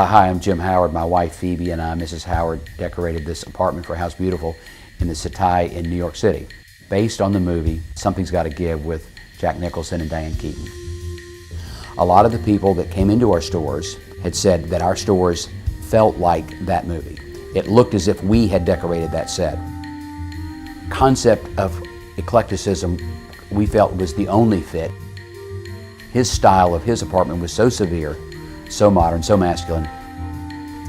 Hi, I'm Jim Howard. My wife Phoebe and I, Mrs. Howard, decorated this apartment for House Beautiful in the Setai in New York City, based on the movie Something's Gotta Give with Jack Nicholson and Diane Keaton. A lot of the people that came into our stores had said that our stores felt like that movie. It looked as if we had decorated that set. Concept of eclecticism we felt was the only fit. His style of his apartment was so severe, so modern, so masculine.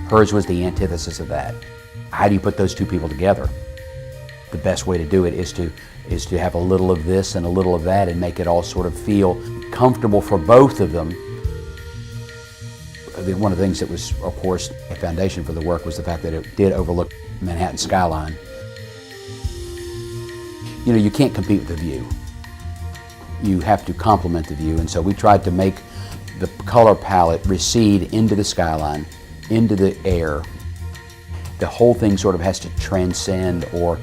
Hers was the antithesis of that. How do you put those two people together? The best way to do it is to have a little of this and a little of that and make it all sort of feel comfortable for both of them. One of the things that was, of course, a foundation for the work was the fact that it did overlook Manhattan skyline. You know, you can't compete with the view. You have to complement the view, and so we tried to make the color palette recede into the skyline, into the air. The whole thing sort of has to transcend or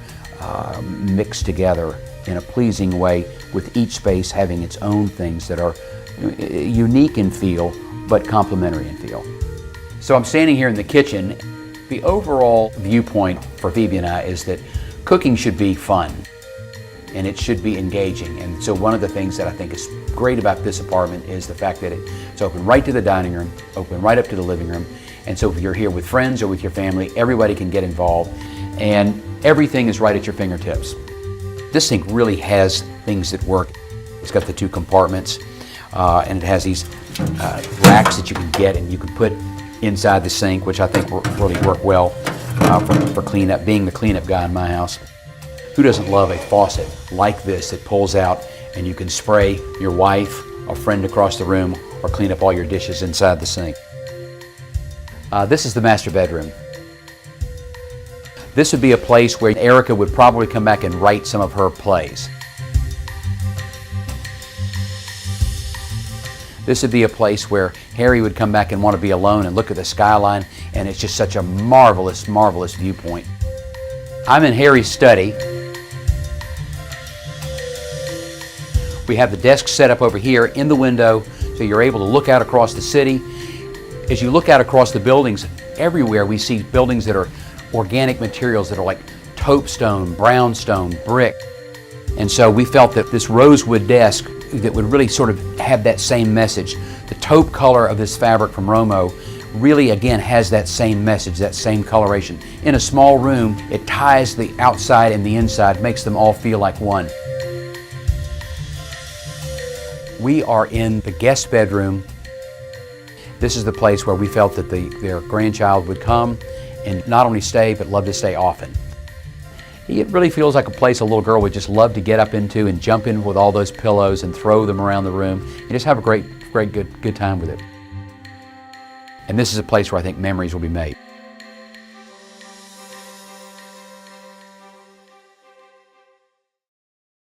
mix together in a pleasing way, with each space having its own things that are unique in feel but complementary in feel. So I'm standing here in the kitchen. The overall viewpoint for Phoebe and I is that cooking should be fun and it should be engaging. And so one of the things that I think is great about this apartment is the fact that it's open right to the dining room, open right up to the living room. And so if you're here with friends or with your family, everybody can get involved and everything is right at your fingertips. This sink really has things that work. It's got the two compartments and it has these racks that you can get and you can put inside the sink, which I think really work well for cleanup, being the cleanup guy in my house. Who doesn't love a faucet like this that pulls out and you can spray your wife, a friend across the room, or clean up all your dishes inside the sink? This is the master bedroom. This would be a place where Erica would probably come back and write some of her plays. This would be a place where Harry would come back and want to be alone and look at the skyline, and it's just such a marvelous, marvelous viewpoint. I'm in Harry's study. We have the desk set up over here in the window, so you're able to look out across the city. As you look out across the buildings, everywhere we see buildings that are organic materials that are like taupe stone, brownstone, brick. And so we felt that this rosewood desk that would really sort of have that same message. The taupe color of this fabric from Romo really, again, has that same message, that same coloration. In a small room, it ties the outside and the inside, makes them all feel like one. We are in the guest bedroom. This is the place where we felt that their grandchild would come and not only stay, but love to stay often. It really feels like a place a little girl would just love to get up into and jump in with all those pillows and throw them around the room and just have a great, good time with it. And this is a place where I think memories will be made.